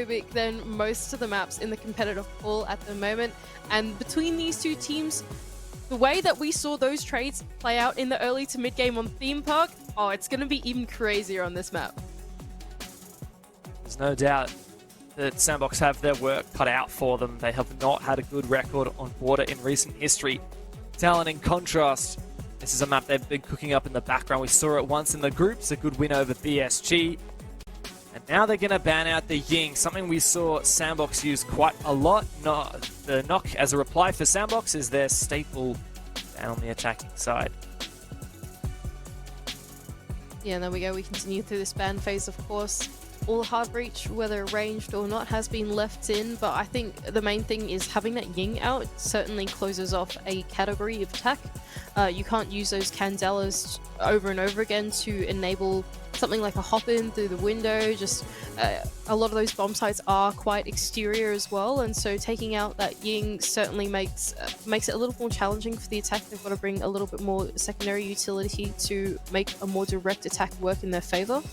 big than most of the maps in the competitive pool at the moment. And between these two teams, the way that we saw those trades play out in the early to mid game on Theme Park, oh, it's going to be even crazier on this map. There's no doubt that Sandbox have their work cut out for them. They have not had a good record on Border in recent history. Talon, in contrast, this is a map they've been cooking up in the background. We saw it once in the groups, a good win over BSG. And now they're going to ban out the Ying, something we saw Sandbox use quite a lot. The knock as a reply for Sandbox is their staple down on the attacking side. Yeah, there we go. We continue through this ban phase, of course. All hard breach, whether ranged or not, has been left in, but I think the main thing is having that Ying out certainly closes off a category of attack. You can't use those Candelas over and over again to enable something like a hop in through the window. Just a lot of those bomb sites are quite exterior as well, and so taking out that Ying certainly makes it a little more challenging for the attack. They've got to bring a little bit more secondary utility to make a more direct attack work in their favor.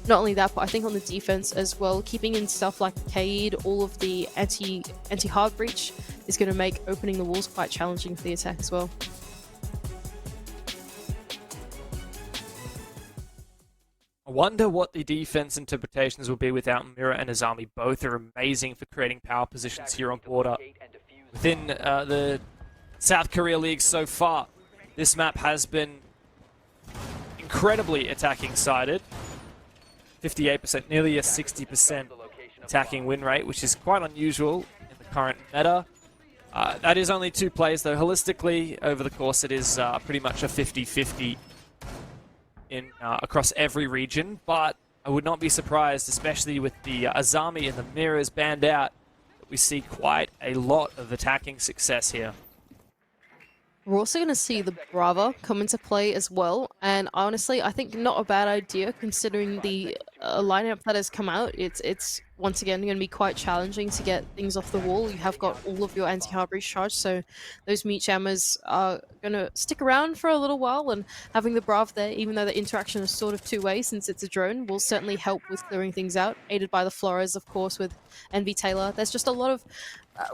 Not only that, but I think on the defense as well, keeping in stuff like Cade, all of the anti-hard breach is going to make opening the walls quite challenging for the attack as well. I wonder what the defense interpretations will be without Mira and Azami. Both are amazing for creating power positions here on Border. Within the South Korea League so far, this map has been incredibly attacking sided. 58%, nearly a 60% attacking win rate, which is quite unusual in the current meta. That is only 2 players, though. Holistically, over the course, it is pretty much a 50-50 in across every region. But I would not be surprised, especially with the Azami and the Mirrors banned out, that we see quite a lot of attacking success here. We're also going to see the Brava come into play as well, and honestly, I think not a bad idea considering the lineup that has come out. It's once again going to be quite challenging to get things off the wall. You have got all of your anti-hard breach charged, so those meat jammers are going to stick around for a little while, and having the Brava there, even though the interaction is sort of two-way since it's a drone, will certainly help with clearing things out, aided by the Flores, of course, with NV Taylor. There's just a lot of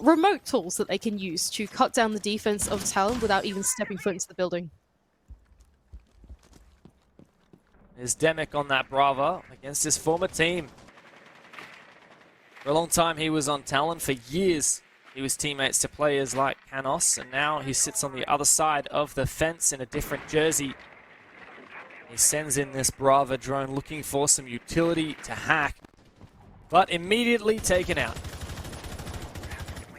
remote tools that they can use to cut down the defense of Talon without even stepping foot into the building. There's Demic on that Brava against his former team. For a long time he was on Talon. For years he was teammates to players like Canos, and now he sits on the other side of the fence in a different jersey. He sends in this Brava drone looking for some utility to hack, but immediately taken out.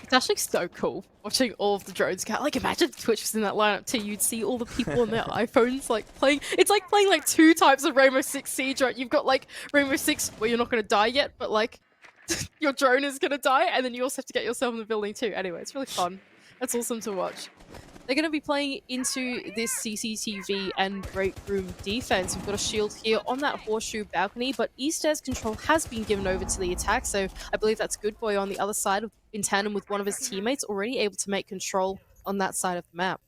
It's actually so cool watching all of the drones go. Like, imagine Twitch was in that lineup too. You'd see all the people on their iPhones like playing. It's like playing like 2 types of Rainbow Six Siege, right? You've got like Rainbow Six where you're not going to die yet, but like your drone is going to die, and then you also have to get yourself in the building too. Anyway, it's really fun. That's awesome to watch. They're going to be playing into this CCTV and break room defense. We've got a shield here on that horseshoe balcony, but East Air's control has been given over to the attack, so I believe that's Good Boy on the other side in tandem with one of his teammates, already able to make control on that side of the map.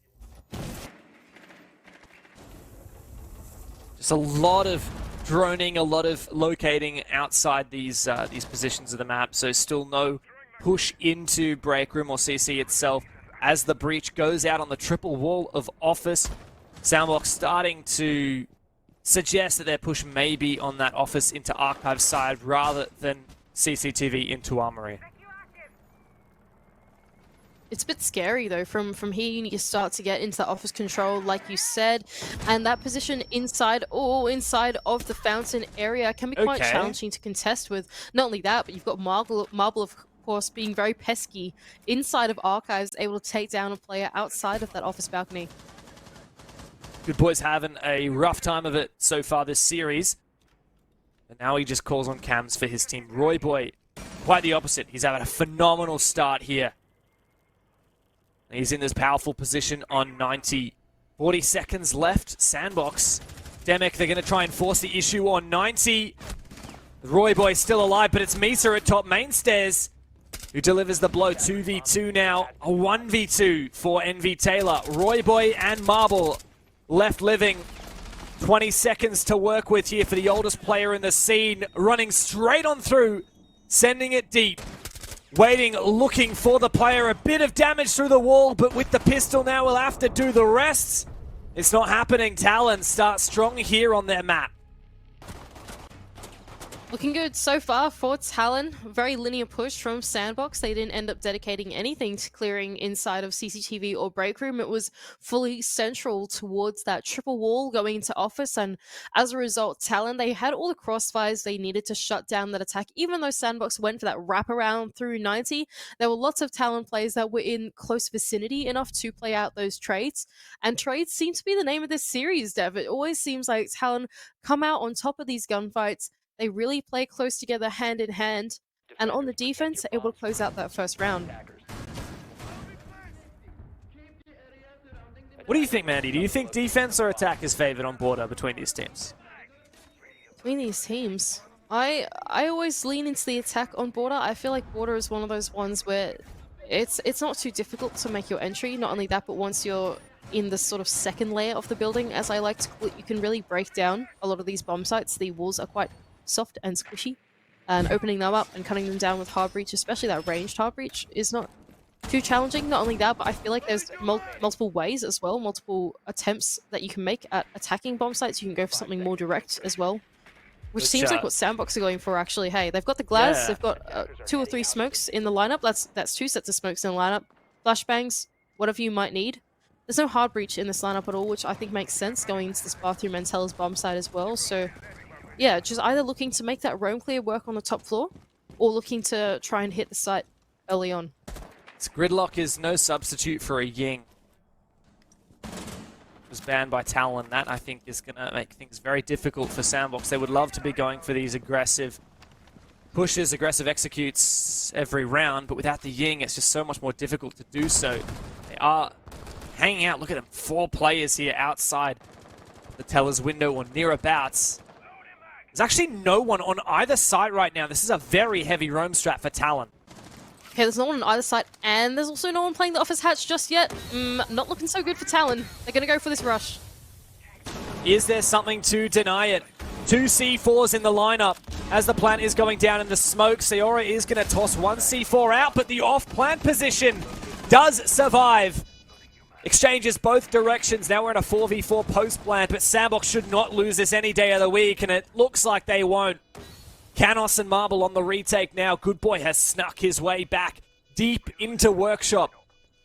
Just a lot of droning, a lot of locating outside these positions of the map, so still no push into break room or CC itself. As the breach goes out on the triple wall of office, Soundbox starting to suggest that their push may be on that office into archive side rather than CCTV into armory. It's a bit scary though. From here, you need to start to get into the office control, like you said, and that position inside of the fountain area can be quite challenging to contest with. Not only that, but you've got Marble of course being very pesky inside of archives, able to take down a player outside of that office balcony. Good Boy's having a rough time of it so far this series, and now he just calls on cams for his team. Roy Boy, quite the opposite. He's having a phenomenal start here. He's in this powerful position on 90. 40 seconds left. Sandbox, Demic, they're going to try and force the issue on 90. Roy Boy still alive, but it's Misa at top main stairs who delivers the blow. 2v2 now, a 1v2 for NV Taylor. Roy Boy and Marble left living. 20 seconds to work with here for the oldest player in the scene, running straight on through sending it deep. Waiting, looking for the player. A bit of damage through the wall, but with the pistol now we'll have to do the rest. It's not happening. Talon start strong here on their map. Looking good so far for Talon. Very linear push from Sandbox. They didn't end up dedicating anything to clearing inside of CCTV or break room. It was fully central towards that triple wall going into office, and as a result, Talon, they had all the crossfires they needed to shut down that attack. Even though Sandbox went for that wraparound through 90, there were lots of Talon players that were in close vicinity enough to play out those trades, and trades seem to be the name of this series, Dev. It always seems like Talon come out on top of these gunfights. They really play close together, hand in hand, and on the defense, able to close out that first round. What do you think, Mandy? Do you think defense or attack is favored on border between these teams? Between these teams, I always lean into the attack on border. I feel like border is one of those ones where it's not too difficult to make your entry. Not only that, but once you're in the sort of second layer of the building, as I like to call it, you can really break down a lot of these bomb sites. The walls are quite soft and squishy, and opening them up and cutting them down with hard breach, especially that ranged hard breach, is not too challenging. Not only that, but I feel like there's multiple ways as well, multiple attempts that you can make at attacking bomb sites. You can go for something more direct as well, which seems like what Sandbox are going for, actually. Hey, they've got the glass, they've got 2 or 3 smokes in the lineup. That's 2 sets of smokes in the lineup. Flashbangs, whatever you might need. There's no hard breach in this lineup at all, which I think makes sense going into this bathroom and Teller's bomb site as well. So yeah, just either looking to make that roam clear work on the top floor, or looking to try and hit the site early on. This gridlock is no substitute for a Ying. It was banned by Talon. That, I think, is going to make things very difficult for Sandbox. They would love to be going for these aggressive pushes, aggressive executes every round, but without the Ying, it's just so much more difficult to do so. They are hanging out. Look at them, 4 players here outside the teller's window or nearabouts. There's actually no one on either side right now. This is a very heavy roam strat for Talon. Okay, there's no one on either side, and there's also no one playing the office hatch just yet. Not looking so good for Talon. They're going to go for this rush. Is there something to deny it? 2 C4s in the lineup as the plant is going down in the smoke. Seora is going to toss 1 C4 out, but the off-plant position does survive. Exchanges both directions. Now we're in a 4v4 post-plant, but Sandbox should not lose this any day of the week, and it looks like they won't. Canos and Marble on the retake now. Good Boy has snuck his way back deep into Workshop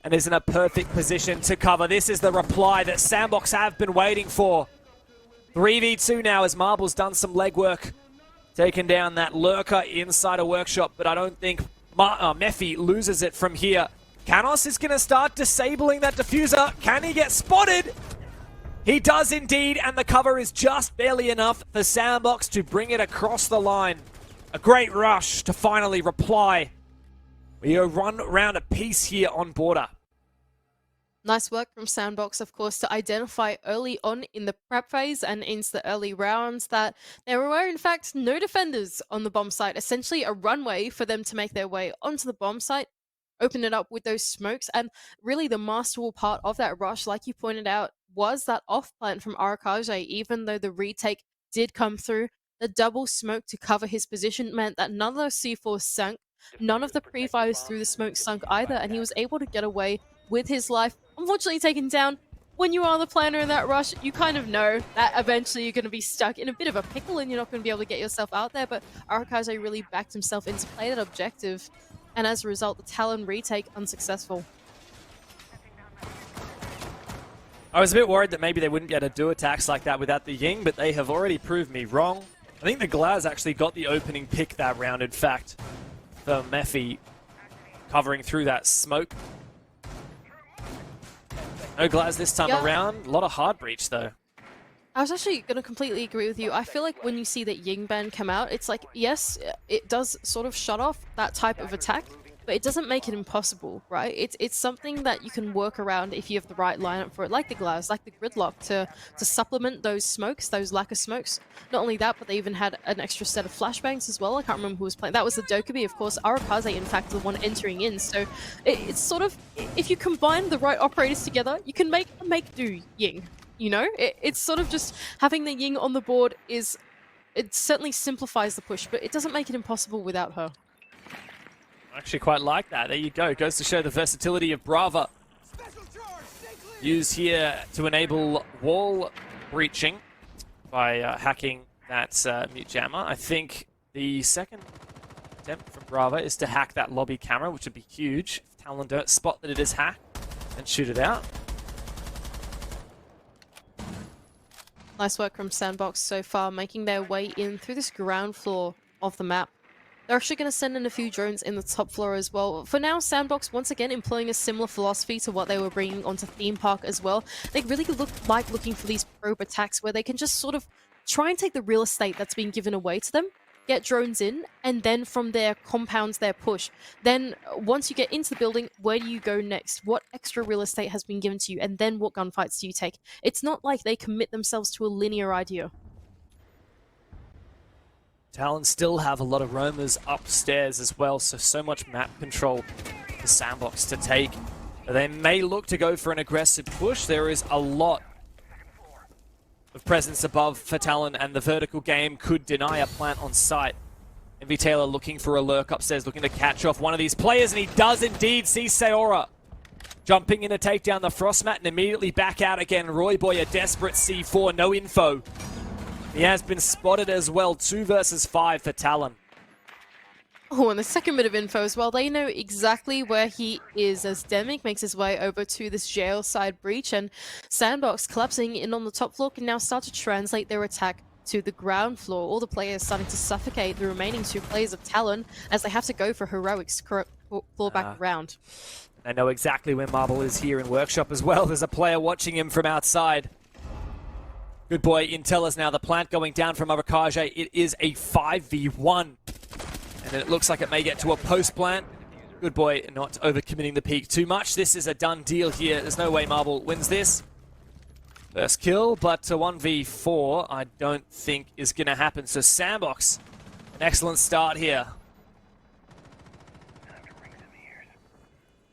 and is in a perfect position to cover. This is the reply that Sandbox have been waiting for. 3v2 now as Marble's done some legwork, taking down that lurker inside a Workshop, but I don't think Mephi loses it from here. Canos is going to start disabling that diffuser. Can he get spotted? He does indeed, and the cover is just barely enough for Sandbox to bring it across the line. A great rush to finally reply. We go run around a piece here on border. Nice work from Sandbox, of course, to identify early on in the prep phase and into the early rounds that there were, in fact, no defenders on the bomb site. Essentially a runway for them to make their way onto the bomb site, open it up with those smokes, and really the masterful part of that rush, like you pointed out, was that off plant from Arakaje. Even though the retake did come through, the double smoke to cover his position meant that none of those C4s sank, none of the pre-fires through the smoke sunk either, and he was able to get away with his life. Unfortunately taken down. When you are the planner in that rush, you kind of know that eventually you're going to be stuck in a bit of a pickle and you're not going to be able to get yourself out there, but Arakaje really backed himself in to play that objective, and as a result, the Talon retake unsuccessful. I was a bit worried that maybe they wouldn't be able to do attacks like that without the Ying, but they have already proved me wrong. I think the Glaz actually got the opening pick that round, in fact, for Mephi covering through that smoke. No Glaz this time around. A lot of hard breach, though. I was actually going to completely agree with you. I feel like when you see that Ying ban come out, it's like, yes, it does sort of shut off that type of attack, but it doesn't make it impossible, right? It's something that you can work around if you have the right lineup for it, like the Glaz, like the Gridlock, to supplement those smokes, those lack of smokes. Not only that, but they even had an extra set of flashbangs as well. I can't remember who was playing. That was the Dokkaebi, of course. Arakaze, in fact, the one entering in. So it's sort of, if you combine the right operators together, you can make do Ying. You know, it's sort of just having the Ying on the board it certainly simplifies the push, but it doesn't make it impossible without her. Actually quite like that. There you go. Goes to show the versatility of Brava. Used here to enable wall breaching by hacking that mute jammer. I think the second attempt from Brava is to hack that lobby camera, which would be huge. If Talon don't spot that it is hacked and shoot it out. Nice work from Sandbox so far, making their way in through this ground floor of the map. They're actually going to send in a few drones in the top floor as well. For now, Sandbox, once again, employing a similar philosophy to what they were bringing onto Theme Park as well. They really like looking for these probe attacks where they can just sort of try and take the real estate that's been given away to them, get drones in, and then from there, compounds their push. Then, once you get into the building, where do you go next? What extra real estate has been given to you? And then what gunfights do you take? It's not like they commit themselves to a linear idea. Talon still have a lot of roamers upstairs as well, so much map control for Sandbox to take. They may look to go for an aggressive push. There is a lot of presence above for Talon, and the vertical game could deny a plant on site. MV Taylor looking for a lurk upstairs, looking to catch off one of these players, and he does indeed see Sayora jumping in to take down the Frostmat and immediately back out again. Royboy, a desperate C4, no info. He has been spotted as well. 2 versus 5 for Talon. Oh, and the second bit of info as well. They know exactly where he is as Demic makes his way over to this jail side breach, and Sandbox collapsing in on the top floor can now start to translate their attack to the ground floor. All the players starting to suffocate the remaining 2 players of Talon as they have to go for heroics claw back around. They know exactly where Marble is here in Workshop as well. There's a player watching him from outside. Good boy, Intel is now the plant going down from Arakage. It is a 5v1. And then it looks like it may get to a post plant. Good boy, not overcommitting the peak too much. This is a done deal here. There's no way Marble wins this. First kill, but a 1v4 I don't think is going to happen. So Sandbox, an excellent start here.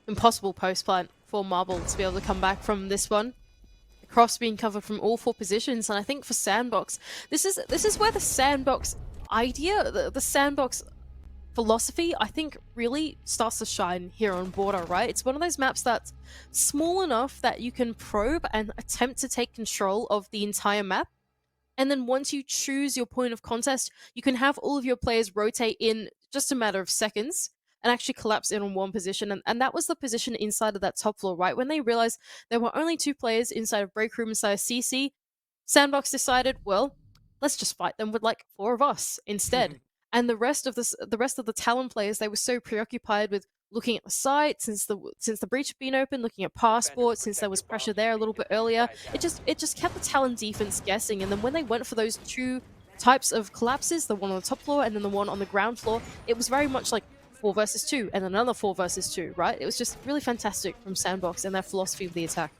Impossible post plant for Marble to be able to come back from this one. Cross being covered from all 4 positions, and I think for Sandbox, this is where the Sandbox idea, the Sandbox philosophy, I think really starts to shine here on Border, right? It's one of those maps that's small enough that you can probe and attempt to take control of the entire map. And then once you choose your point of contest, you can have all of your players rotate in just a matter of seconds and actually collapse in on one position. And that was the position inside of that top floor, right? When they realized there were only 2 players inside of Break Room, inside of CC, Sandbox decided, well, let's just fight them with like 4 of us instead. And the rest of the Talon players, they were so preoccupied with looking at the site since the breach had been open, looking at passports since there was pressure there a little bit earlier. It just kept the Talon defense guessing. And then when they went for those 2 types of collapses, the one on the top floor and then the one on the ground floor, it was very much like 4 versus 2 and another 4 versus 2, right? It was just really fantastic from Sandbox and their philosophy of the attack.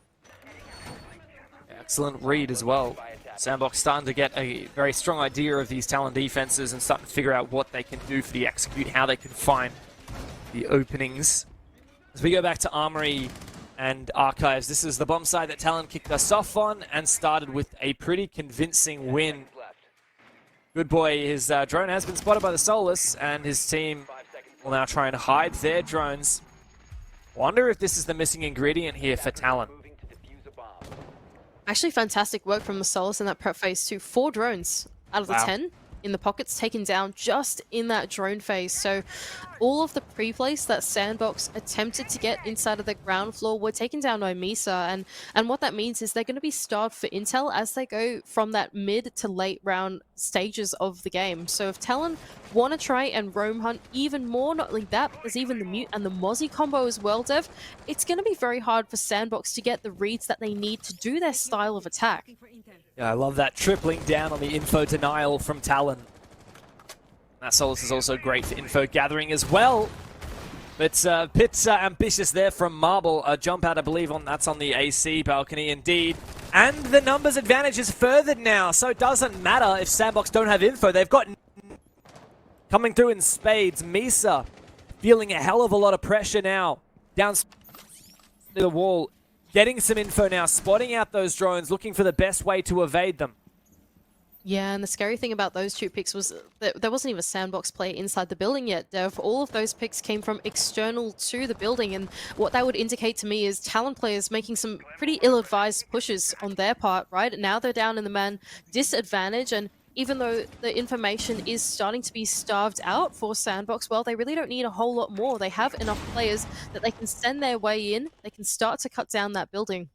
Excellent read as well. Sandbox starting to get a very strong idea of these Talon defenses and starting to figure out what they can do for the execute, how they can find the openings. As we go back to Armory and Archives, this is the bomb side that Talon kicked us off on and started with a pretty convincing win. Good boy, his drone has been spotted by the Solus, and his team will now try and hide their drones. Wonder if this is the missing ingredient here for Talon. Actually, fantastic work from the Solus in that prep phase too. 4 drones out of the 10 in the pockets taken down just in that drone phase. So all of the pre-plays that Sandbox attempted to get inside of the ground floor were taken down by Misa. And what that means is they're going to be starved for intel as they go from that mid to late round stages of the game. So if Talon want to try and roam hunt even more, not only that, there's even the Mute and the Mozzie combo as well, Dev. It's going to be very hard for Sandbox to get the reads that they need to do their style of attack. Yeah, I love that tripling down on the info denial from Talon. That Solus is also great for info gathering as well. But a bit ambitious there from Marble. A jump out, I believe, that's on the AC balcony indeed. And the numbers advantage is furthered now, so it doesn't matter if Sandbox don't have info. They've got coming through in spades. Misa feeling a hell of a lot of pressure now. Down the wall. Getting some info now, spotting out those drones, looking for the best way to evade them. Yeah, and the scary thing about those 2 picks was that there wasn't even a sandbox player inside the building yet, Dev. All of those picks came from external to the building, and what that would indicate to me is Talon players making some pretty ill-advised pushes on their part, right? Now they're down in the man disadvantage, and even though the information is starting to be starved out for Sandbox, well, they really don't need a whole lot more. They have enough players that they can send their way in, they can start to cut down that building.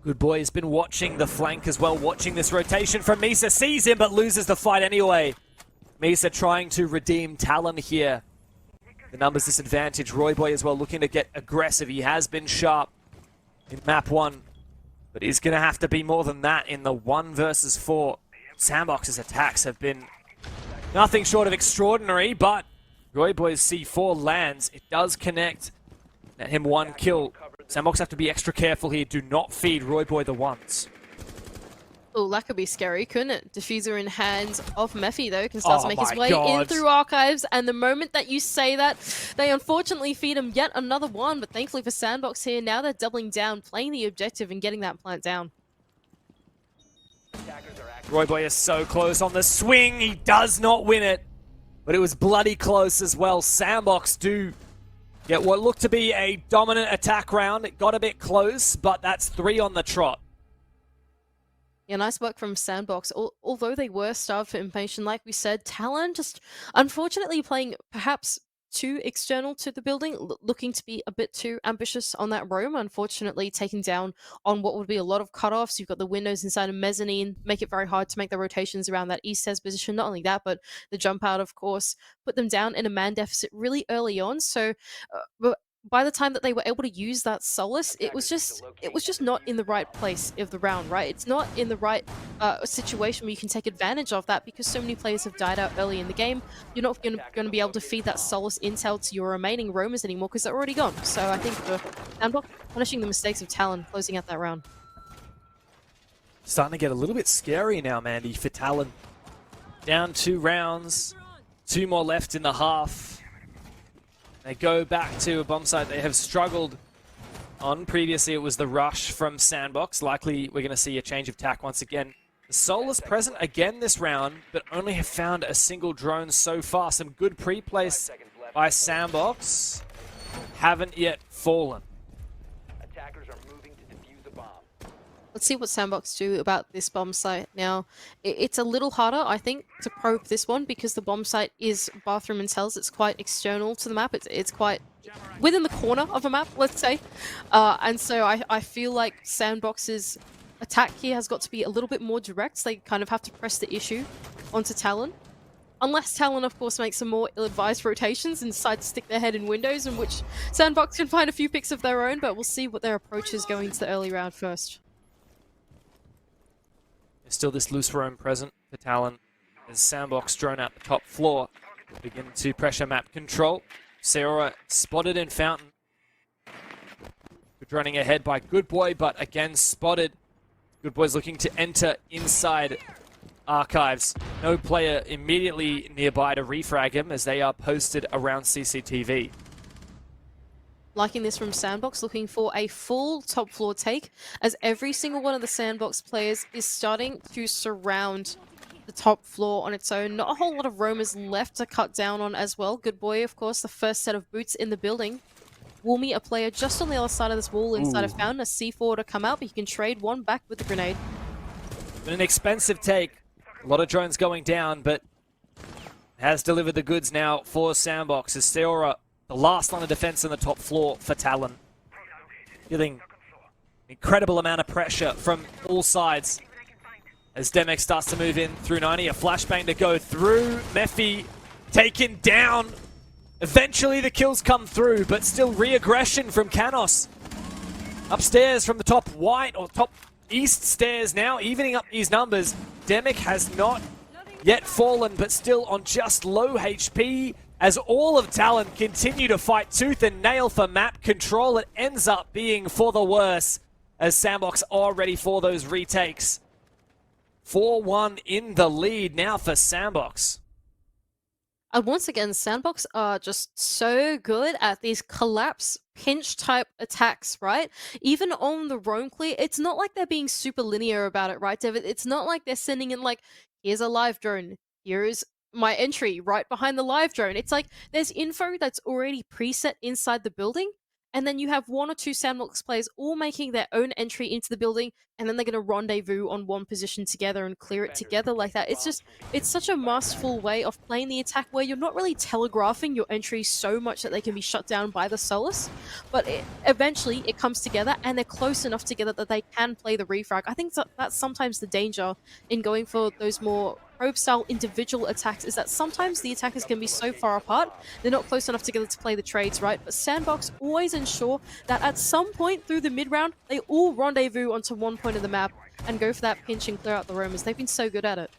Good boy has been watching the flank as well, watching this rotation from Misa. Sees him, but loses the fight anyway. Misa trying to redeem Talon here. The numbers disadvantage. Royboy as well looking to get aggressive. He has been sharp in map 1, but he's going to have to be more than that in the 1 versus 4. Sandbox's attacks have been nothing short of extraordinary, but Royboy's C4 lands. It does connect. Net him 1 kill. Sandbox have to be extra careful here. Do not feed Royboy the ones. Oh, that could be scary, couldn't it? Diffuser in hands of Mephi, though, can start to make his way in through Archives, and the moment that you say that, they unfortunately feed him yet another one, but thankfully for Sandbox here, now they're doubling down, playing the objective and getting that plant down. Royboy is so close on the swing. He does not win it, but it was bloody close as well. Sandbox do get what looked to be a dominant attack round. It got a bit close, but that's 3 on the trot. Yeah, nice work from Sandbox. Although they were starved for information, like we said, Talon just unfortunately playing perhaps too external to the building, looking to be a bit too ambitious on that roam, unfortunately taking down on what would be a lot of cutoffs. You've got the windows inside of Mezzanine, make it very hard to make the rotations around that East-Hez position. Not only that, but the jump out, of course, put them down in a man deficit really early on. So but by the time that they were able to use that Solace, it was just not in the right place of the round, right? It's not in the right situation where you can take advantage of that, because so many players have died out early in the game. You're not going to be able to feed that Solace intel to your remaining roamers anymore because they're already gone. So I think for Sandbox, punishing the mistakes of Talon, closing out that round. Starting to get a little bit scary now, Mandy, for Talon. Down 2 rounds, 2 more left in the half. They go back to a bomb site they have struggled on. Previously, it was the rush from Sandbox. Likely, we're going to see a change of tack once again. The Solar's present again this round, but only have found a single drone so far. Some good pre-plays by Sandbox. Haven't yet fallen. Attackers are moving to defuse a bomb. Let's see what Sandbox do about this bomb site. Now, it's a little harder, I think, to probe this one because the bomb site is Bathroom and Cells. It's quite external to the map. It's quite within the corner of a map, let's say. And so I feel like Sandbox's attack here has got to be a little bit more direct. They kind of have to press the issue onto Talon. Unless Talon, of course, makes some more ill-advised rotations and decide to stick their head in windows, in which Sandbox can find a few picks of their own, but we'll see what their approach is going into the early round first. There's still this loose roam present for Talon as Sandbox drone out the top floor. Begin to pressure map control. Seora spotted in Fountain. Good running ahead by Good Boy, but again spotted. Good Boy's looking to enter inside Archives. No player immediately nearby to refrag him as they are posted around CCTV. Liking this from Sandbox, looking for a full top floor take, as every single one of the Sandbox players is starting to surround the top floor on its own. Not a whole lot of roamers left to cut down on as well. Good Boy, of course, the first set of boots in the building. Woomy, a player just on the other side of this wall inside of Fountain, a C4 to come out, but you can trade one back with the grenade. An expensive take. A lot of drones going down, but has delivered the goods now for Sandbox as Seora, the last line of defense on the top floor for Talon. Feeling an incredible amount of pressure from all sides as Demek starts to move in through 90. A flashbang to go through. Mephi taken down. Eventually the kills come through, but still re-aggression from Canos. Upstairs from the top white or top east stairs now, evening up these numbers. Demek has not yet fallen, but still on just low HP. As all of Talon continue to fight tooth and nail for map control, it ends up being for the worse as Sandbox are ready for those retakes. 4-1 in the lead now for Sandbox. And once again, Sandbox are just so good at these collapse pinch type attacks, right? Even on the roam clear, it's not like they're being super linear about it, right, David? It's not like they're sending in like, here's a live drone, here's my entry right behind the live drone. It's like there's info that's already preset inside the building, and then you have one or two Sandbox players all making their own entry into the building, and then they're going to rendezvous on one position together and clear it together like that. It's such a masterful way of playing the attack where you're not really telegraphing your entries so much that they can be shut down by the Solus, but eventually it comes together and they're close enough together that they can play the refrag. I think that's sometimes the danger in going for those more probe-style individual attacks, is that sometimes the attackers can be so far apart, they're not close enough together to play the trades, right? But Sandbox always ensure that at some point through the mid-round, they all rendezvous onto one point of the map and go for that pinch and clear out the roamers. They've been so good at it.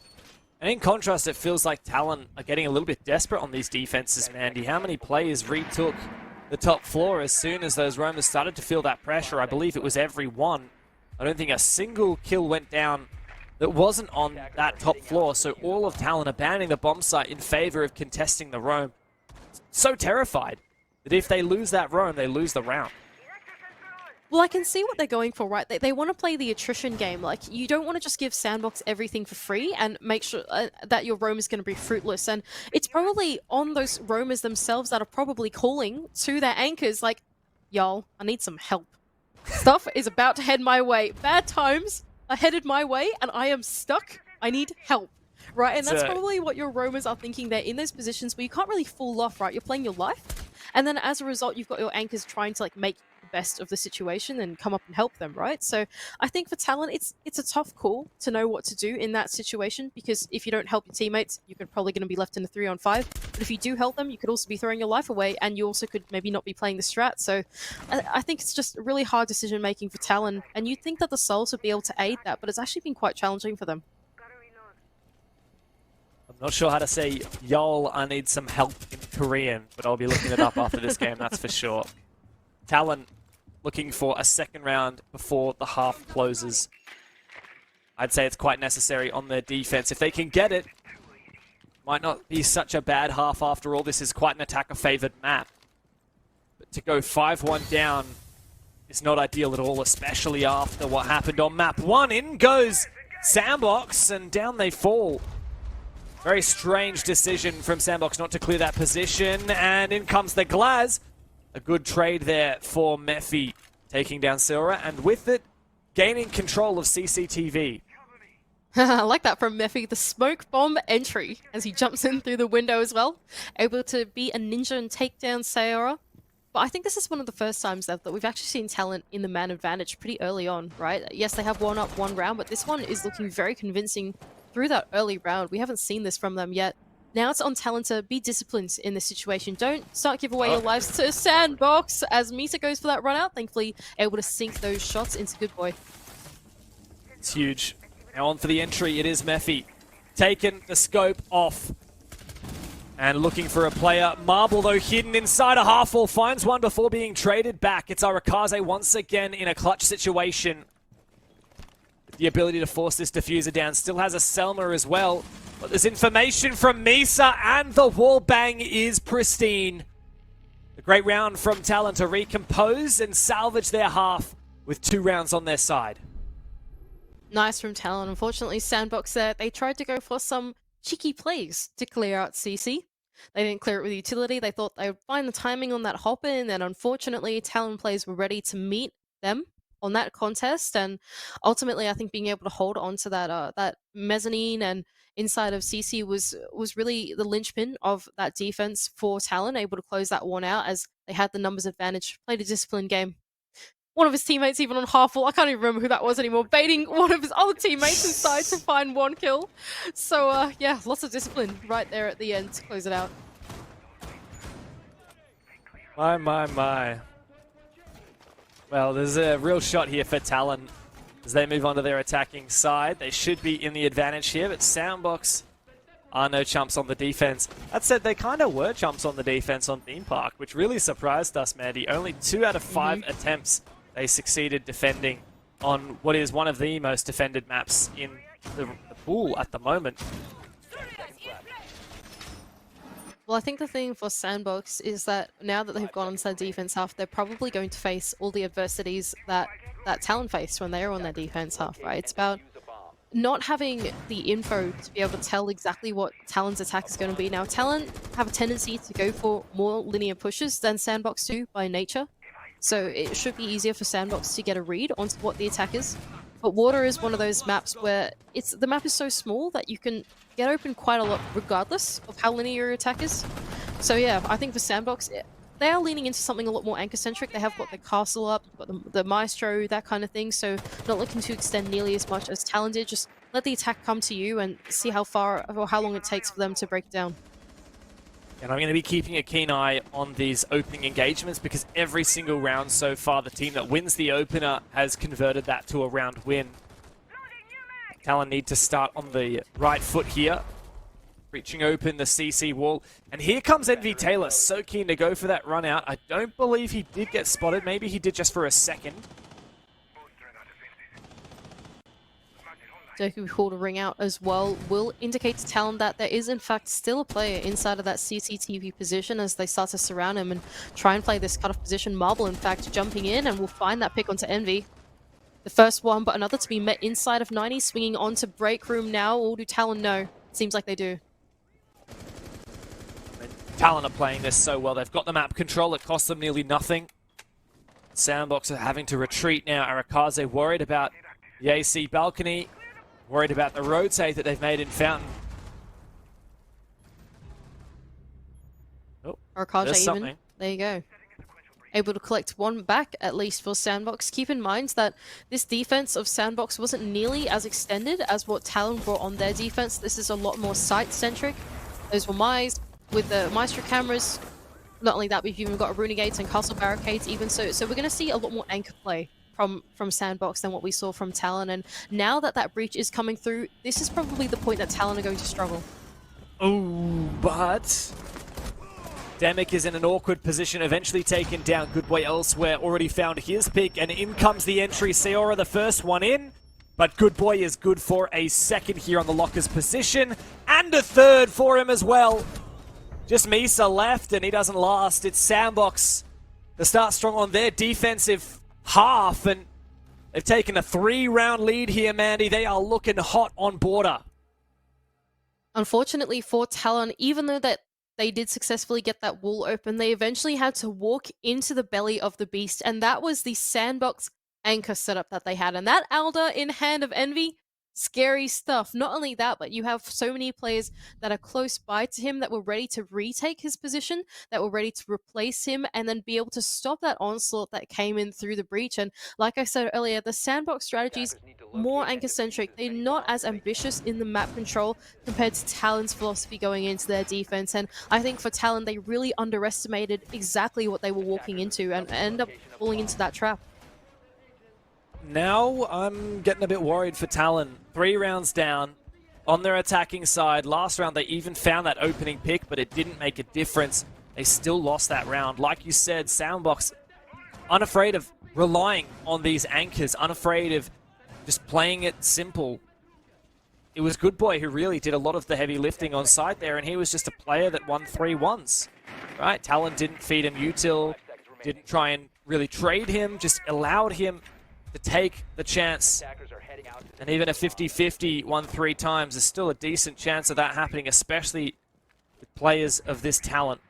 And in contrast, it feels like Talon are getting a little bit desperate on these defenses, Mandy. How many players retook the top floor as soon as those roamers started to feel that pressure? I believe it was every one. I don't think a single kill went down that wasn't on that top floor, so all of Talon abandoning the bomb site in favor of contesting the roam. So terrified that if they lose that roam, they lose the round. Well, I can see what they're going for, right? They want to play the attrition game. Like, you don't want to just give Sandbox everything for free and make sure that your roam is going to be fruitless. And it's probably on those roamers themselves that are probably calling to their anchors like, y'all, I need some help. Stuff is about to head my way. Bad times are headed my way and I am stuck. I need help. Right? And that's probably what your roamers are thinking. They're in those positions where you can't really fall off, right? You're playing your life. And then as a result, you've got your anchors trying to like make the best of the situation and come up and help them, right? So I think for Talon, it's a tough call to know what to do in that situation, because if you don't help your teammates, you're probably going to be left in a 3-on-5. But if you do help them, you could also be throwing your life away, and you also could maybe not be playing the strat. So I think it's just really hard decision making for Talon, and you'd think that the Souls would be able to aid that, but it's actually been quite challenging for them. I'm not sure how to say "Y'all, I need some help" in Korean, but I'll be looking it up after this game, that's for sure. Talon looking for a second round before the half closes. I'd say it's quite necessary on their defense. If they can get it, might not be such a bad half after all. This is quite an attacker-favored map. But to go 5-1 down is not ideal at all, especially after what happened on map 1. In goes Sandbox, and down they fall. Very strange decision from Sandbox not to clear that position, and in comes the Glaz. A good trade there for Mephi, taking down Silra, and with it, gaining control of CCTV. I like that from Mephi, the smoke bomb entry as he jumps in through the window as well, able to be a ninja and take down Sayora. But I think this is one of the first times that we've actually seen Talent in the man advantage pretty early on, right? Yes, they have won up one round, but this one is looking very convincing through that early round. We haven't seen this from them yet. Now it's on Talon to be disciplined in this situation. Don't start give away your lives to Sandbox as Misa goes for that run out. Thankfully, able to sink those shots into Good Boy. It's huge. Now on for the entry, it is Mephi. Taken the scope off. And looking for a player. Marble, though, hidden inside a half wall. Finds one before being traded back. It's Arakaze once again in a clutch situation. With the ability to force this diffuser down. Still has a Selma as well. But there's information from Misa, and the wall bang is pristine. A great round from Talon to recompose and salvage their half with 2 rounds on their side. Nice from Talon. Unfortunately, Sandbox there, they tried to go for some cheeky plays to clear out CC. They didn't clear it with utility. They thought they would find the timing on that hop in, and unfortunately, Talon players were ready to meet them on that contest. And ultimately, I think being able to hold on to that mezzanine and inside of CC was really the linchpin of that defense for Talon, able to close that one out as they had the numbers advantage, played a disciplined game. One of his teammates even on half wall, I can't even remember who that was anymore, baiting one of his other teammates inside to find one kill. So yeah, lots of discipline right there at the end to close it out. My. Well, there's a real shot here for Talon as they move on to their attacking side. They should be in the advantage here, but Sandbox are no chumps on the defense. That said, they kind of were chumps on the defense on Theme Park, which really surprised us, Mandy. Only 2 out of 5 attempts they succeeded defending on what is one of the most defended maps in the pool at the moment. Well, I think the thing for Sandbox is that now that they've gone onto their defense half, they're probably going to face all the adversities that Talon faced when they were on their defense half, right? It's about not having the info to be able to tell exactly what Talon's attack is going to be. Now, Talon have a tendency to go for more linear pushes than Sandbox do by nature, so it should be easier for Sandbox to get a read onto what the attack is. But Water is one of those maps where the map is so small that you can get open quite a lot regardless of how linear your attack is. So yeah, I think for Sandbox, they are leaning into something a lot more anchor-centric. They have got the castle up, got the maestro, that kind of thing, so not looking to extend nearly as much as Talon did. Just let the attack come to you and see how far or how long it takes for them to break it down. And I'm going to be keeping a keen eye on these opening engagements because every single round so far, the team that wins the opener has converted that to a round win. Talon need to start on the right foot here. Reaching open the CC wall. And here comes Envy Taylor, so keen to go for that run out. I don't believe he did get spotted. Maybe he did just for a second. Doku call to ring out as well will indicate to Talon that there is in fact still a player inside of that CCTV position as they start to surround him and try and play this cut-off position. Marble in fact jumping in and will find that pick onto Envy. The first one, but another to be met inside of 90, swinging on to break room now. Or do Talon know? Seems like they do. Talon are playing this so well. They've got the map control. It costs them nearly nothing. Sandbox are having to retreat now. Arakaze worried about the AC balcony. Worried about the rotate that they've made in Fountain. Oh, Arakaze even. There you go. Able to collect one back, at least for Sandbox. Keep in mind that this defense of Sandbox wasn't nearly as extended as what Talon brought on their defense. This is a lot more site-centric. Those were Mice with the Maestro cameras. Not only that, we've even got Runegates and Castle Barricades even. So we're going to see a lot more anchor play from Sandbox than what we saw from Talon. And now that that breach is coming through, this is probably the point that Talon are going to struggle. Oh, but Demic is in an awkward position, eventually taken down. Good Boy elsewhere, already found his pick, and in comes the entry. Seora, the first one in, but Good Boy is good for a second here on the Locker's position, and a third for him as well. Just Misa left, and he doesn't last. It's Sandbox to start strong on their defensive half, and they've taken a 3-round lead here, Mandy. They are looking hot on border. Unfortunately for Talon, even though that they did successfully get that wall open, they eventually had to walk into the belly of the beast, and that was the Sandbox anchor setup that they had. And that Alder in hand of Envy, scary stuff. Not only that, but you have so many players that are close by to him that were ready to retake his position, that were ready to replace him, and then be able to stop that onslaught that came in through the breach. And like I said earlier, the Sandbox strategy's more anchor-centric. They're not as ambitious in the map control compared to Talon's philosophy going into their defense. And I think for Talon, they really underestimated exactly what they were walking into and end up falling into that trap. Now I'm getting a bit worried for Talon. 3 rounds down on their attacking side. Last round they even found that opening pick, but it didn't make a difference. They still lost that round. Like you said, Sandbox unafraid of relying on these anchors, unafraid of just playing it simple. It was Good Boy who really did a lot of the heavy lifting on site there, and he was just a player that won 3-1s. Right? Talon didn't feed him util, didn't try and really trade him, just allowed him to take the chance. And even a 50-50 won 3 times is still a decent chance of that happening, especially with players of this talent.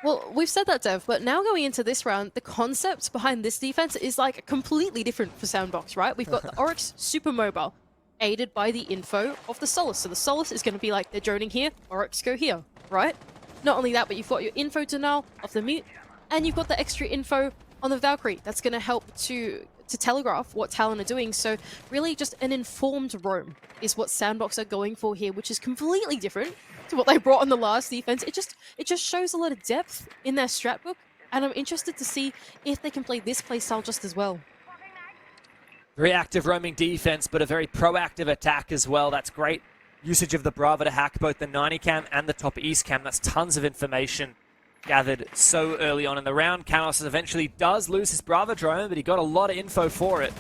Well, we've said that, Dev, but now going into this round, the concept behind this defense is like completely different for Sandbox, right? We've got the Oryx super mobile, aided by the info of the Solace. So the Solace is going to be like, they're droning here, Oryx go here, right? Not only that, but you've got your info denial of the mute, and you've got the extra info on the Valkyrie. That's going to help to telegraph what Talon are doing. So really just an informed roam is what Sandbox are going for here, which is completely different to what they brought on the last defense. It just shows a lot of depth in their strat book, and I'm interested to see if they can play this playstyle just as well. Very active roaming defense, but a very proactive attack as well. That's great usage of the Brava to hack both the 90 cam and the top east cam. That's tons of information gathered so early on in the round. Canos eventually does lose his Brava drone, but he got a lot of info for it.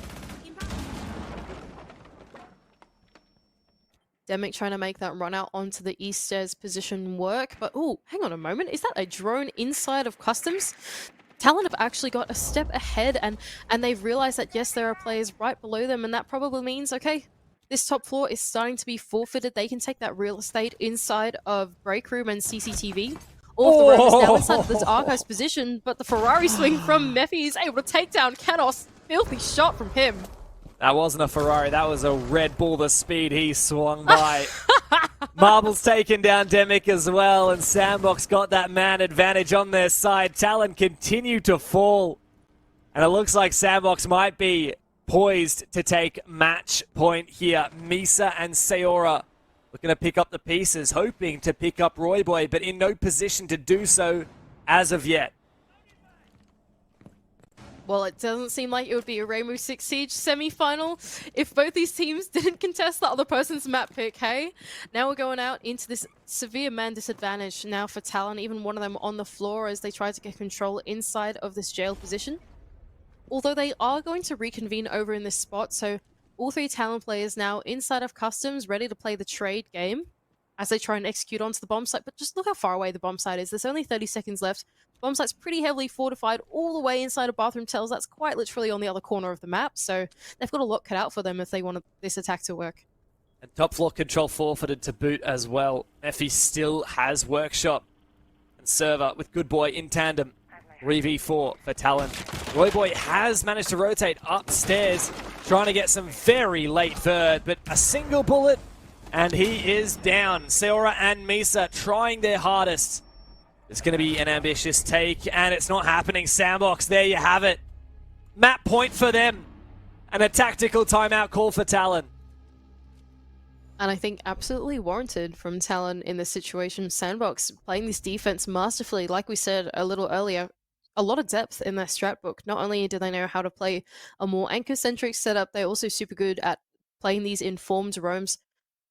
Demic trying to make that run out onto the east stairs position work, but oh, hang on a moment. Is that a drone inside of customs? Talon have actually got a step ahead and they've realized that yes, there are players right below them, and that probably means, okay, this top floor is starting to be forfeited. They can take that real estate inside of break room and CCTV. All of the room is now inside of this Archive's position, but the Ferrari swing from Mephi is able to take down Kanos. Filthy shot from him. That wasn't a Ferrari, that was a Red Bull, the speed he swung by. Marble's taken down Demic as well, and Sandbox got that man advantage on their side. Talon continue to fall, and it looks like Sandbox might be poised to take match point here. Misa and Sayora looking to pick up the pieces, hoping to pick up Royboy, but in no position to do so as of yet. Well, it doesn't seem like it would be a Rainbow Six Siege semi-final if both these teams didn't contest the other person's map pick, hey? Now we're going out into this severe man disadvantage now for Talon, even one of them on the floor as they try to get control inside of this jail position. Although they are going to reconvene over in this spot, so all three Talon players now inside of customs, ready to play the trade game as they try and execute onto the bomb site. But just look how far away the bomb site is. There's only 30 seconds left. Bomb site's pretty heavily fortified all the way inside of Bathroom Tells. That's quite literally on the other corner of the map, so they've got a lot cut out for them if they want this attack to work. And top floor control forfeited to boot as well. Effie still has Workshop and Server with Good Boy in tandem. 3v4 for Talon. Royboy has managed to rotate upstairs, trying to get some very late third, but a single bullet and he is down. Seora and Misa trying their hardest. It's going to be an ambitious take, and it's not happening. Sandbox, there you have it. Map point for them, and a tactical timeout call for Talon. And I think absolutely warranted from Talon in this situation. Sandbox playing this defense masterfully, like we said a little earlier. A lot of depth in their strat book. Not only do they know how to play a more anchor-centric setup, they're also super good at playing these informed roams.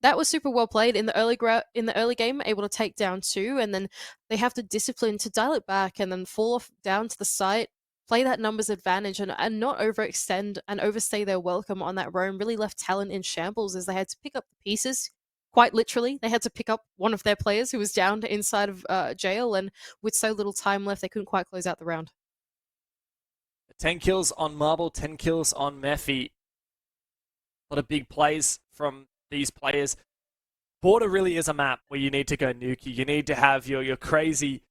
That was super well played in the early game, able to take down 2, and then they have the discipline to dial it back and then fall off down to the site, play that numbers advantage, and not overextend and overstay their welcome on that roam. Really left Talon in shambles as they had to pick up the pieces. Quite literally, they had to pick up one of their players who was down inside of jail, and with so little time left, they couldn't quite close out the round. 10 kills on Marble, 10 kills on Mephi. A lot of big plays from these players. Border really is a map where you need to go nukey. You need to have your crazy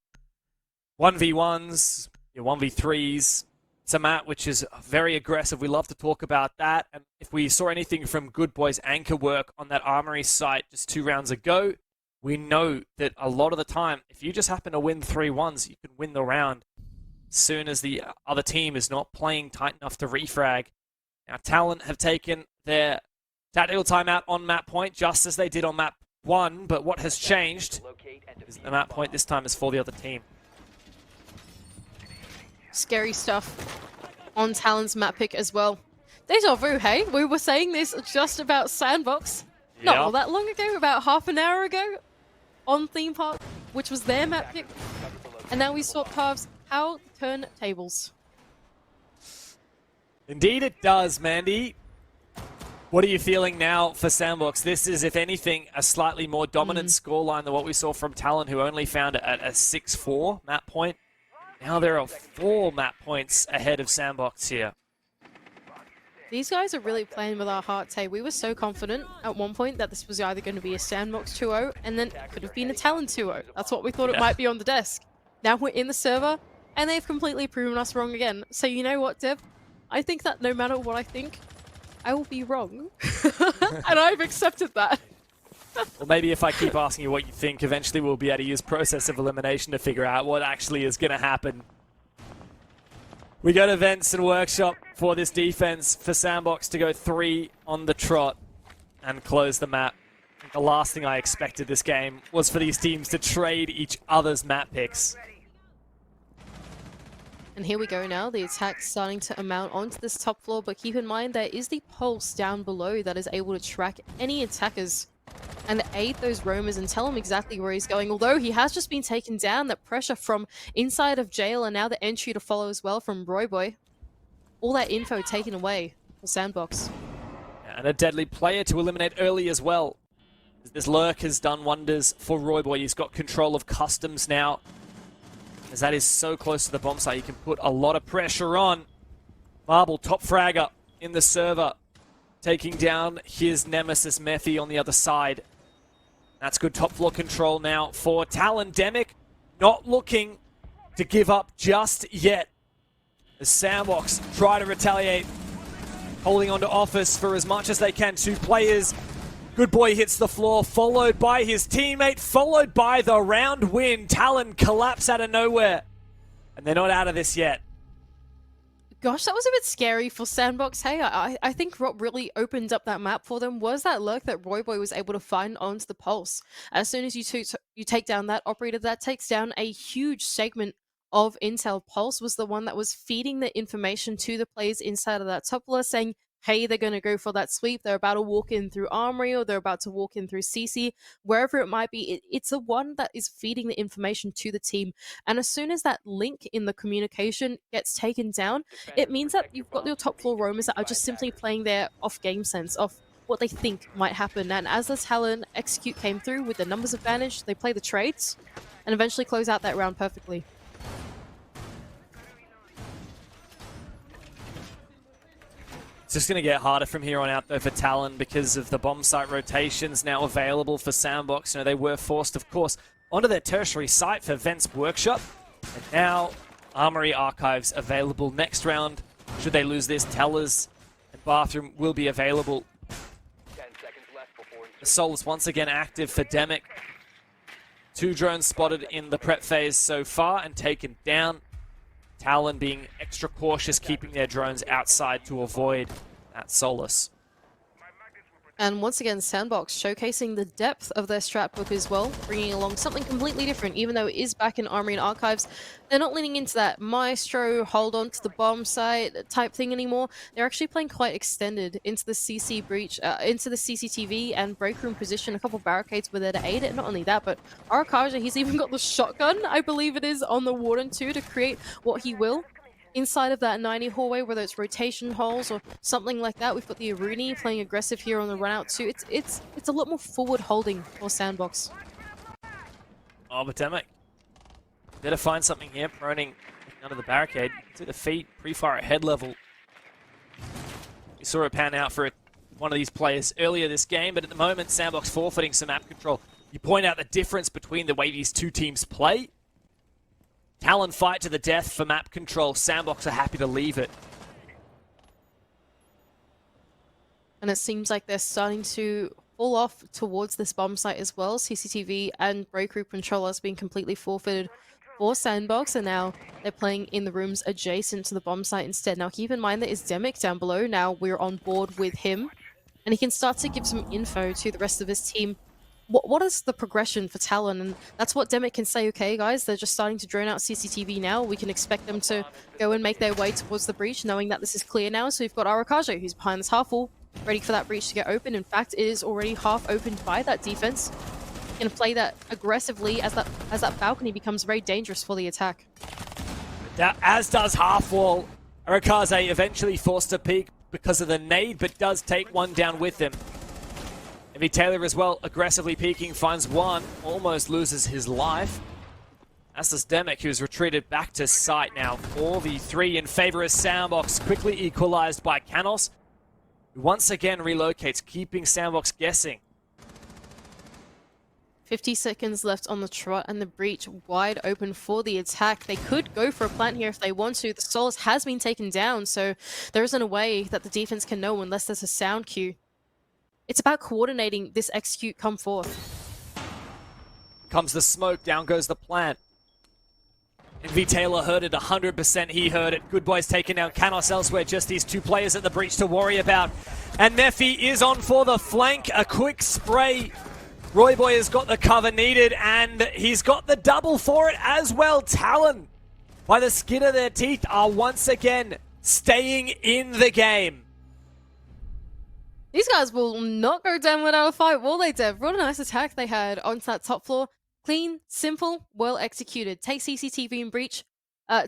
1v1s, your 1v3s. It's a map which is very aggressive. We love to talk about that. And if we saw anything from Good Boy's anchor work on that armory site just 2 rounds ago, we know that a lot of the time, if you just happen to win 3-1s, you can win the round as soon as the other team is not playing tight enough to refrag. Now, Talon have taken their tactical timeout on map point, just as they did on map 1, but what has changed is the map point this time is for the other team. Scary stuff on Talon's map pick as well. Deja vu, hey? We were saying this just about Sandbox not all that long ago, about half an hour ago, on Theme Park, which was their map pick. And now we swap halves. How turn tables. Indeed it does, Mandy. What are you feeling now for Sandbox? This is, if anything, a slightly more dominant scoreline than what we saw from Talon, who only found it at a 6-4 map point. Now there are 4 map points ahead of Sandbox here. These guys are really playing with our hearts, hey. We were so confident at one point that this was either going to be a Sandbox 2-0 and then it could have been a Talon 2-0. That's what we thought it might be on the desk. Now we're in the server and they've completely proven us wrong again. So you know what, Dev? I think that no matter what I think, I will be wrong. And I've accepted that. Well, maybe if I keep asking you what you think, eventually we'll be able to use process of elimination to figure out what actually is going to happen. We go to Vents and Workshop for this defense for Sandbox to go 3 on the trot and close the map. The last thing I expected this game was for these teams to trade each other's map picks. And here we go now, the attack's starting to amount onto this top floor, but keep in mind there is the pulse down below that is able to track any attackers and aid those roamers and tell him exactly where he's going. Although he has just been taken down, that pressure from inside of jail and now the entry to follow as well from Royboy. All that info taken away for Sandbox. And a deadly player to eliminate early as well. This lurk has done wonders for Royboy. He's got control of customs now. As that is so close to the bomb site, he can put a lot of pressure on. Marble, top fragger in the server, taking down his nemesis Mephi on the other side. That's good top floor control now for Talon. Demic not looking to give up just yet. As Sandbox try to retaliate, holding on to Office for as much as they can. 2 players. Good Boy hits the floor, followed by his teammate, followed by the round win. Talon collapse out of nowhere. And they're not out of this yet. Gosh, that was a bit scary for Sandbox. Hey, I think what really opened up that map for them was that lurk that Royboy was able to find onto the Pulse. As soon as you take down that operator, that takes down a huge segment of Intel. Pulse was the one that was feeding the information to the players inside of that top floor, saying, hey, they're going to go for that sweep. They're about to walk in through Armory, or they're about to walk in through CC, wherever it might be. It's the one that is feeding the information to the team. And as soon as that link in the communication gets taken down, it means that you've got your top floor roamers that are just simply playing their off game sense, off what they think might happen. And as the Talon execute came through with the numbers advantage, they play the trades and eventually close out that round perfectly. It's just going to get harder from here on out, though, for Talon because of the bomb site rotations now available for Sandbox. You know, they were forced, of course, onto their tertiary site for Vent's Workshop. And now Armory Archives available next round. Should they lose this, Tellers and Bathroom will be available. 10 seconds left before The Soul is once again active for Demic. 2 drones spotted in the prep phase so far and taken down. Talon being extra cautious, keeping their drones outside to avoid that Solus. And once again, Sandbox showcasing the depth of their strat book as well, bringing along something completely different. Even though it is back in Armory and Archives, they're not leaning into that Maestro, hold on to the bomb site type thing anymore. They're actually playing quite extended into the CC breach, into the CCTV and break room position. A couple barricades were there to aid it. Not only that, but Arakaja, he's even got the shotgun, I believe it is, on the Warden too, to create what he will inside of that 90 hallway, whether it's rotation holes or something like that. We've got the Aruni playing aggressive here on the run out too. It's a lot more forward holding for Sandbox. Oh, but Demic better find something here, proning under the barricade. To the feet, pre-fire at head level. We saw it pan out for one of these players earlier this game, but at the moment, Sandbox forfeiting some map control. You point out the difference between the way these two teams play. Talon fight to the death for map control. Sandbox are happy to leave it. And it seems like they're starting to fall off towards this bomb site as well. CCTV and break room control has been completely forfeited for Sandbox, and now they're playing in the rooms adjacent to the bomb site instead. Now keep in mind there is Demic down below. Now we're on board with him, and he can start to give some info to the rest of his team. What is the progression for Talon? And that's what Demic can say, okay guys, they're just starting to drone out CCTV now. We can expect them to go and make their way towards the breach, knowing that this is clear now. So we've got Arakajo, who's behind this half wall, ready for that breach to get open. In fact, it is already half opened by that defense. Going to play that aggressively as that balcony becomes very dangerous for the attack. As does half wall. Arakaze eventually forced to peek because of the nade, but does take one down with him. Evie Taylor as well, aggressively peeking, finds one, almost loses his life. As does Demic, who's retreated back to site now. 4v3 in favor of Sandbox, quickly equalized by Canos, who once again relocates, keeping Sandbox guessing. 50 seconds left on the trot, and the breach wide open for the attack. They could go for a plant here if they want to. The Solus has been taken down, so there isn't a way that the defense can know unless there's a sound cue. It's about coordinating this execute come forth. Comes the smoke, down goes the plant. V Taylor heard it 100%, he heard it. Good Boy's taking down Canos elsewhere, just these two players at the breach to worry about. And Mephi is on for the flank, a quick spray. Royboy has got the cover needed, and he's got the double for it as well. Talon, by the skin of their teeth, are once again staying in the game. These guys will not go down without a fight, will they, Dev? What a nice attack they had onto that top floor. Clean, simple, well executed. Take CCTV and breach.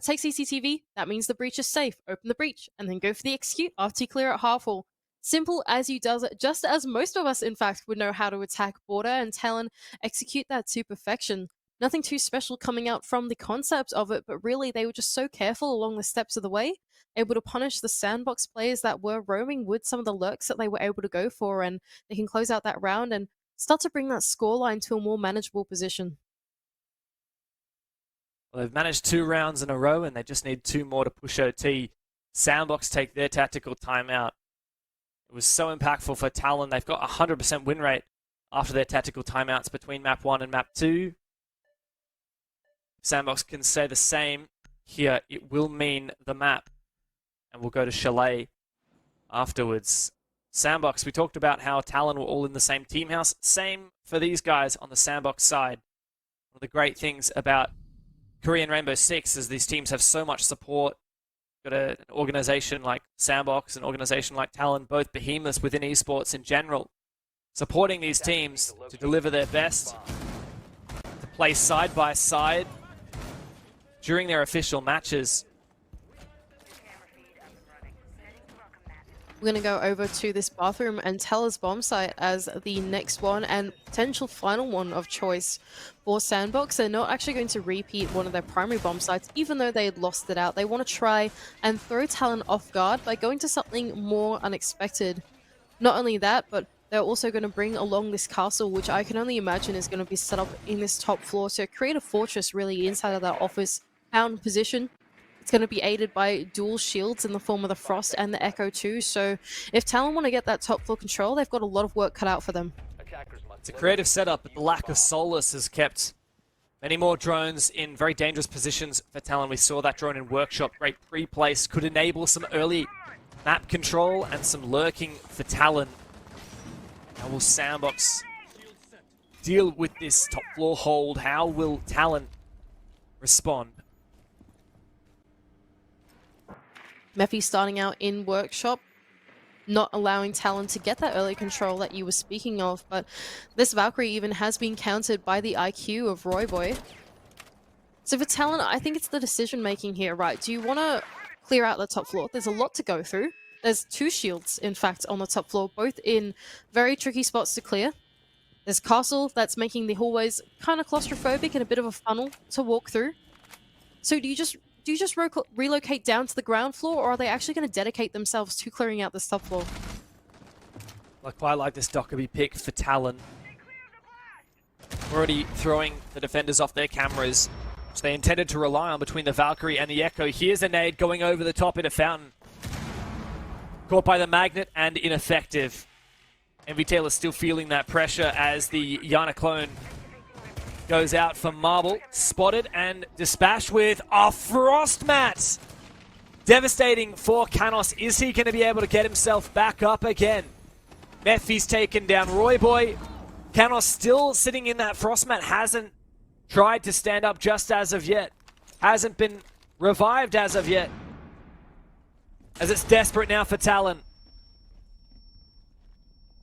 Take CCTV, that means the breach is safe. Open the breach, and then go for the execute after you clear out half wall. Simple as you does it, just as most of us, in fact, would know how to attack border, and Talon execute that to perfection. Nothing too special coming out from the concept of it, but really they were just so careful along the steps of the way, able to punish the sandbox players that were roaming with some of the lurks that they were able to go for, and they can close out that round and start to bring that scoreline to a more manageable position. Well, they've managed 2 rounds in a row, and they just need 2 more to push OT. Sandbox take their tactical timeout. It was so impactful for Talon. They've got a 100% win rate after their tactical timeouts between map 1 and map 2. Sandbox can say the same here. It will mean the map. And we'll go to Chalet afterwards. Sandbox, we talked about how Talon were all in the same team house. Same for these guys on the Sandbox side. One of the great things about Korean Rainbow Six is these teams have so much support. Got an organization like Sandbox, an organization like Talon, both behemoths within esports in general, supporting these teams to deliver their best, to play side by side during their official matches. We're going to go over to this bathroom and Teller's bomb site as the next one and potential final one of choice for Sandbox. They're not actually going to repeat one of their primary bomb sites, even though they had lost it out. They want to try and throw Talon off guard by going to something more unexpected. Not only that, but they're also going to bring along this castle, which I can only imagine is going to be set up in this top floor to create a fortress really inside of that office bound position. It's going to be aided by dual shields in the form of the Frost and the Echo too, so if Talon want to get that top floor control, they've got a lot of work cut out for them. It's a creative setup, but the lack of Solus has kept many more drones in very dangerous positions for Talon. We saw that drone in Workshop, great pre-place, could enable some early map control and some lurking for Talon. How will Sandbox deal with this top floor hold? How will Talon respond? Mephi starting out in Workshop, not allowing Talon to get that early control that you were speaking of, but this Valkyrie even has been countered by the IQ of Royboy. So for Talon, I think it's the decision making here, right? Do you want to clear out the top floor? There's a lot to go through. There's 2 shields, in fact, on the top floor, both in very tricky spots to clear. There's Castle that's making the hallways kind of claustrophobic and a bit of a funnel to walk through. So do you just relocate down to the ground floor, or are they actually going to dedicate themselves to clearing out this top floor? I quite like this Dockerby pick for Talon. Already throwing the defenders off their cameras, which they intended to rely on between the Valkyrie and the Echo. Here's a nade going over the top into Fountain. Caught by the Magnet and ineffective. MV Taylor still feeling that pressure as the Yana clone goes out for Marble. Spotted and dispatched with a Frost Mat. Devastating for Canos. Is he going to be able to get himself back up again? Mephi's taken down Royboy. Canos still sitting in that Frost Mat. Hasn't tried to stand up just as of yet. Hasn't been revived as of yet. As it's desperate now for Talon.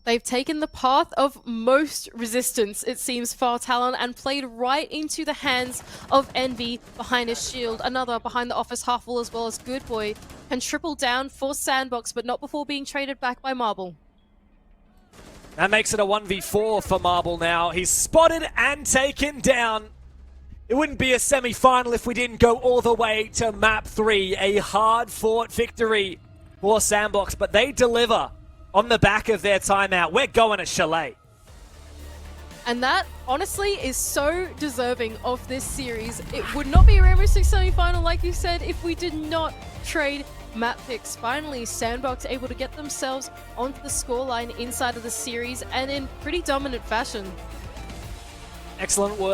They've taken the path of most resistance, it seems, for Talon, and played right into the hands of Envy behind his shield. Another behind the office half wall, as well as Good Boy can triple down for Sandbox, but not before being traded back by Marble. That makes it a 1v4 for Marble now. He's spotted and taken down. It wouldn't be a semi-final if we didn't go all the way to map 3. A hard-fought victory for Sandbox, but they deliver on the back of their timeout. We're going to Chalet. And that, honestly, is so deserving of this series. It would not be a Rainbow Six semi-final, like you said, if we did not trade map picks. Finally, Sandbox able to get themselves onto the scoreline inside of the series, and in pretty dominant fashion. Excellent work.